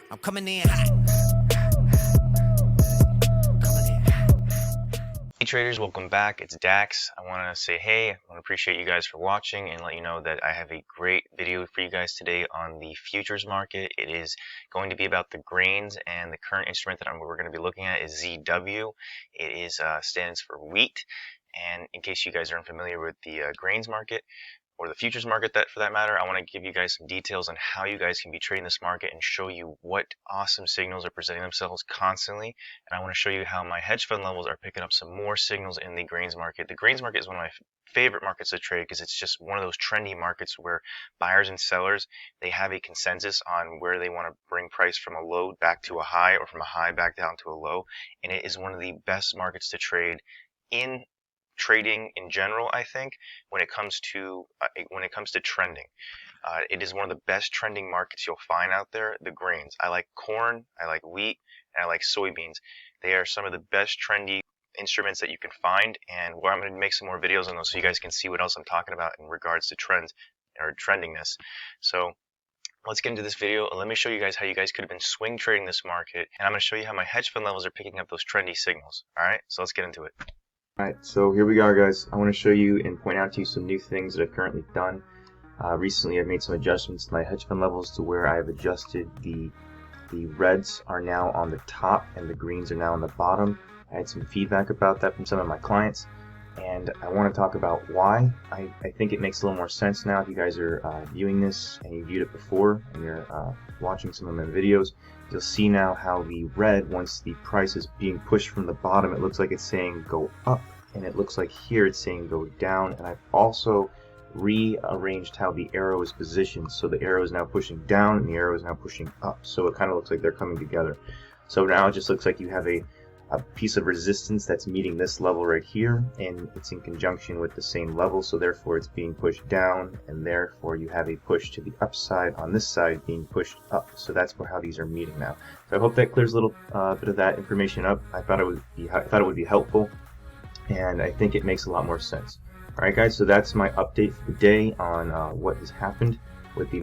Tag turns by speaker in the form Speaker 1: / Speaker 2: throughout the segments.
Speaker 1: I'm coming in hot.
Speaker 2: Hey traders, welcome back. It's Dax. I want to say hey, I want to appreciate you guys for watching and let you know that I have a great video for you guys today on the futures market. It is going to be about the grains, and the current instrument that we're going to be looking at is ZW. It is stands for wheat. And in case you guys aren't familiar with the grains market, or the futures market that for that matter, I want to give you guys some details on how you guys can be trading this market and show you what awesome signals are presenting themselves constantly. And I want to show you how my hedge fund levels are picking up some more signals in the grains market. The grains market is one of my favorite markets to trade because it's just one of those trendy markets where buyers and sellers, they have a consensus on where they want to bring price from a low back to a high, or from a high back down to a low. And it is one of the best markets to trade in trading in general. I think when it comes to trending, it is one of the best trending markets you'll find out there. The grains, I like corn, I like wheat, and I like soybeans. They are some of the best trendy instruments that you can find, and I'm going to make some more videos on those so you guys can see what else I'm talking about in regards to trends or trendiness. So let's get into this video and let me show you guys how you guys could have been swing trading this market, and I'm going to show you how my hedge fund levels are picking up those trendy signals. Alright, so let's get into it.
Speaker 3: Alright, so here we are, guys. I want to show you and point out to you some new things that I've currently done. Recently I've made some adjustments to my hedge fund levels to where I have adjusted the reds are now on the top and the greens are now on the bottom. I had some feedback about that from some of my clients, and I want to talk about why. I think it makes a little more sense now if you guys are viewing this and you viewed it before and you're watching some of my videos. You'll see now how the red, once the price is being pushed from the bottom, it looks like it's saying go up, and it looks like here it's saying go down. And I've also rearranged how the arrow is positioned, so the arrow is now pushing down and the arrow is now pushing up, so it kind of looks like they're coming together. So now it just looks like you have a piece of resistance that's meeting this level right here, and it's in conjunction with the same level, so therefore it's being pushed down, and therefore you have a push to the upside on this side being pushed up. So that's how these are meeting now. So I hope that clears a little bit of that information up. I thought it would be helpful, and I think it makes a lot more sense. Alright guys, so that's my update for the day on what has happened with the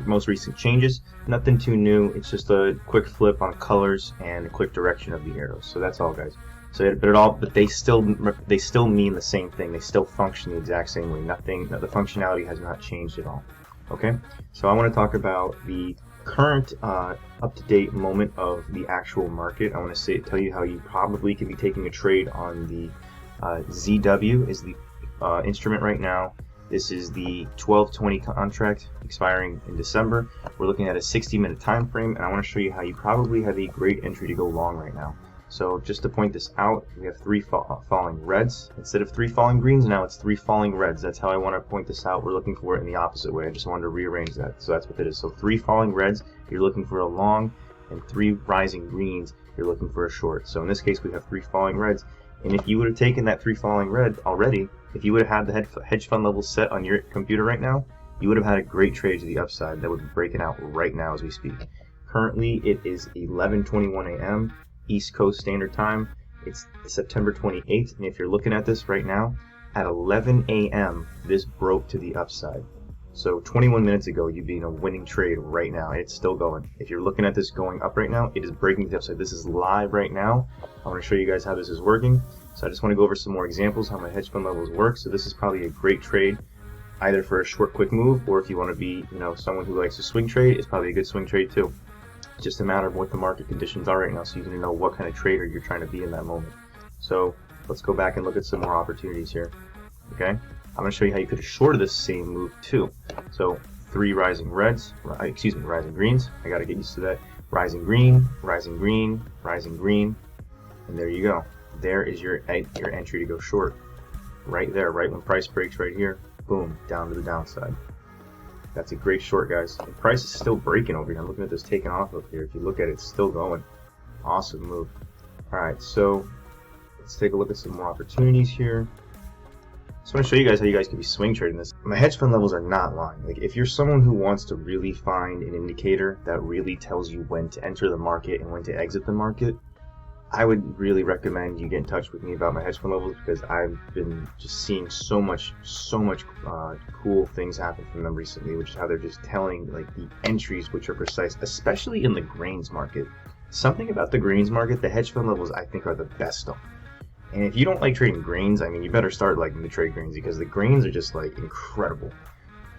Speaker 3: most recent changes. Nothing too new, it's just a quick flip on colors and a quick direction of the arrows. So that's all, guys. So but they still mean the same thing. They still function the exact same way. The functionality has not changed at all. Okay, so I want to talk about the current up-to-date moment of the actual market. I want to tell you how you probably can be taking a trade on the ZW is the instrument right now. This is the 12/20 contract expiring in December. We're looking at a 60-minute time frame, and I want to show you how you probably have a great entry to go long right now. So just to point this out, we have 3 falling reds. Instead of 3 falling greens, now it's 3 falling reds. That's how I want to point this out. We're looking for it in the opposite way. I just wanted to rearrange that. So that's what it is. So 3 falling reds, you're looking for a long, and 3 rising greens, you're looking for a short. So in this case, we have 3 falling reds. And if you would have taken that 3 falling red already, if you would have had the hedge fund level set on your computer right now, you would have had a great trade to the upside that would be breaking out right now as we speak. Currently, it is 11:21 a.m. East Coast Standard Time. It's September 28th, and if you're looking at this right now, at 11 a.m., this broke to the upside. So 21 minutes ago, you'd be in a winning trade right now, and it's still going. If you're looking at this going up right now, it is breaking to the upside. This is live right now. I want to show you guys how this is working. So I just want to go over some more examples how my hedge fund levels work. So this is probably a great trade, either for a short, quick move, or if you want to be, someone who likes to swing trade, it's probably a good swing trade too. It's just a matter of what the market conditions are right now, so you can know what kind of trader you're trying to be in that moment. So let's go back and look at some more opportunities here. Okay, I'm going to show you how you could have shorted this same move too. So 3 rising greens. I got to get used to that. Rising green, rising green, rising green, and there you go. There is your entry to go short. Right there, right when price breaks right here, boom, down to the downside. That's a great short, guys. The price is still breaking over here. I'm looking at this taking off up here. If you look at it, it's still going. Awesome move. Alright, so let's take a look at some more opportunities here. So I'm going to show you guys how you guys can be swing trading this. My hedge fund levels are not lying. Like, if you're someone who wants to really find an indicator that really tells you when to enter the market and when to exit the market, I would really recommend you get in touch with me about my hedge fund levels, because I've been just seeing so much cool things happen from them recently, which is how they're just telling like the entries which are precise, especially in the grains market. Something about the grains market, the hedge fund levels I think are the best stuff. And if you don't like trading grains, I mean, you better start liking to trade grains, because the grains are just like incredible.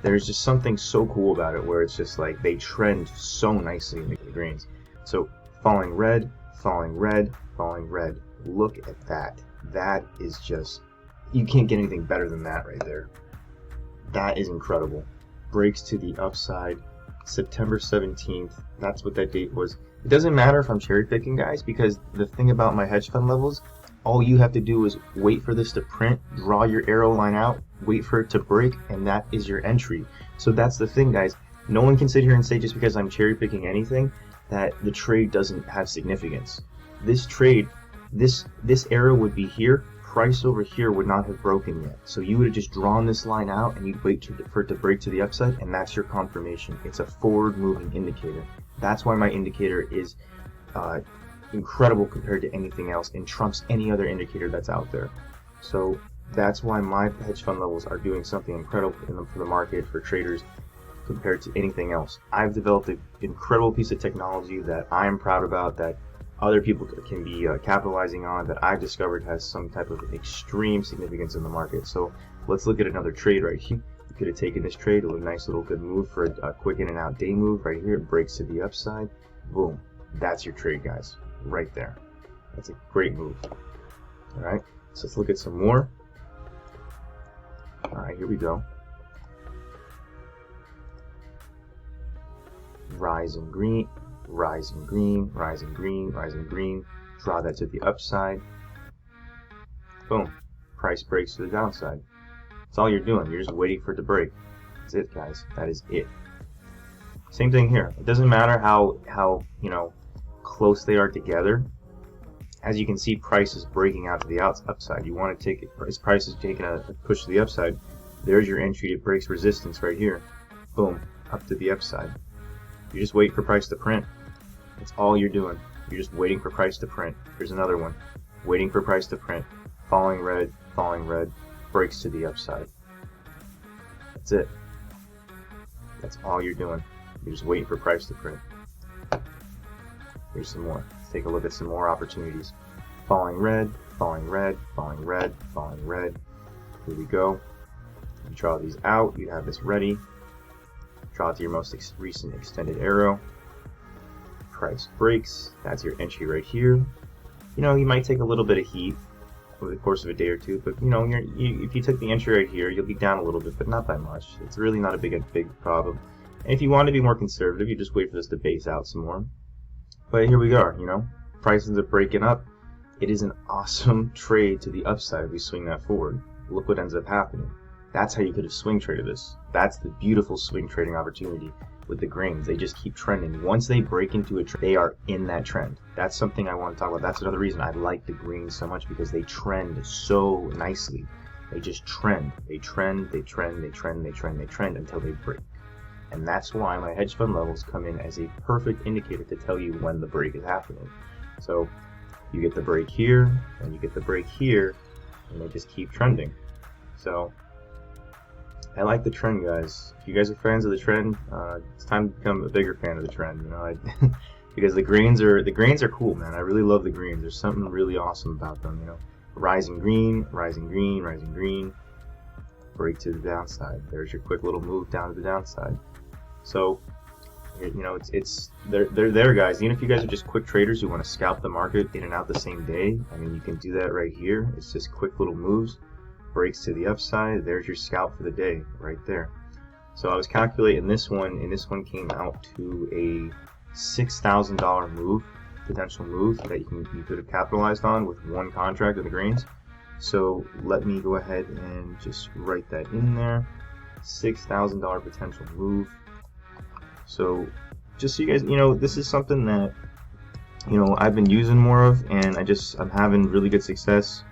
Speaker 3: There's just something so cool about it, where it's just like they trend so nicely in the grains. So falling red, falling red, falling red. Look at that. That is just, you can't get anything better than that right there. That is incredible. Breaks to the upside, September 17th. That's what that date was. It doesn't matter if I'm cherry picking, guys, because the thing about my hedge fund levels, all you have to do is wait for this to print, draw your arrow line out, wait for it to break, and that is your entry. So that's the thing, guys. No one can sit here and say just because I'm cherry picking anything that the trade doesn't have significance. This trade, this arrow would be here, price over here would not have broken yet. So you would have just drawn this line out and you'd wait for it to break to the upside, and that's your confirmation. It's a forward moving indicator. That's why my indicator is incredible compared to anything else and trumps any other indicator that's out there. So that's why my hedge fund levels are doing something incredible for the market, for traders, compared to anything else. I've developed an incredible piece of technology that I'm proud about, that other people can be capitalizing on, that I've discovered has some type of extreme significance in the market. So let's look at another trade right here. You could have taken this trade, a nice little good move for a quick in and out day move right here. It breaks to the upside. Boom. That's your trade, guys. Right there. That's a great move. Alright, so let's look at some more. Alright, here we go. Rising green, rising green, rising green, rising green. Draw that to the upside. Boom. Price breaks to the downside. That's all you're doing. You're just waiting for it to break. That's it, guys. That is it. Same thing here. It doesn't matter how close they are together. As you can see, price is breaking out to the upside. You want to take it. Price is taking a push to the upside. There's your entry. It breaks resistance right here. Boom. Up to the upside. You just wait for price to print. That's all you're doing. You're just waiting for price to print. Here's another one. Waiting for price to print. Falling red, breaks to the upside. That's it. That's all you're doing. You're just waiting for price to print. Here's some more. Let's take a look at some more opportunities. Falling red, falling red, falling red, falling red. Here we go. You draw these out. You have this ready. Draw it to your most recent extended arrow. Price breaks. That's your entry right here. You might take a little bit of heat over the course of a day or two, but if you took the entry right here, you'll be down a little bit, but not by much. It's really not a big problem. And if you want to be more conservative, you just wait for this to base out some more. But here we are, prices are breaking up. It is an awesome trade to the upside if we swing that forward. Look what ends up happening. That's how you could have swing traded this. That's the beautiful swing trading opportunity with the grains. They just keep trending. Once they break into a trend, they are in that trend. That's something I want to talk about. That's another reason I like the grains so much, because they trend so nicely. They just trend. They trend, they trend, they trend, they trend, they trend until they break. And that's why my hedge fund levels come in as a perfect indicator to tell you when the break is happening. So you get the break here, and you get the break here, and they just keep trending. So I like the trend, guys. If you guys are fans of the trend, it's time to become a bigger fan of the trend. Because the grains are cool, man. I really love the grains. There's something really awesome about them. Rising green, rising green, rising green. Break to the downside. There's your quick little move down to the downside. So, they're there, guys. Even if you guys are just quick traders who want to scalp the market in and out the same day, you can do that right here. It's just quick little moves. Breaks to the upside. There's your scalp for the day right there. So I was calculating this one, and this one came out to a $6,000 move, potential move that you could have capitalized on with one contract of the grains. So let me go ahead and just write that in there. $6,000 potential move. So just so you guys, this is something that I've been using more of, and I'm having really good success,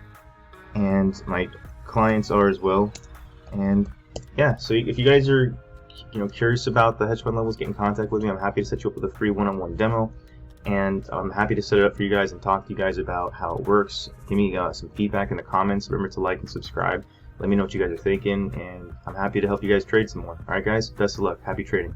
Speaker 3: and my clients are as well. And yeah, so if you guys are curious about the hedge fund levels, get in contact with me. I'm happy to set you up with a free one-on-one demo. and I'm happy to set it up for you guys and talk to you guys about how it works. Give me some feedback in the comments. Remember to like and subscribe. Let me know what you guys are thinking, and I'm happy to help you guys trade some more. All right, guys, best of luck. Happy trading.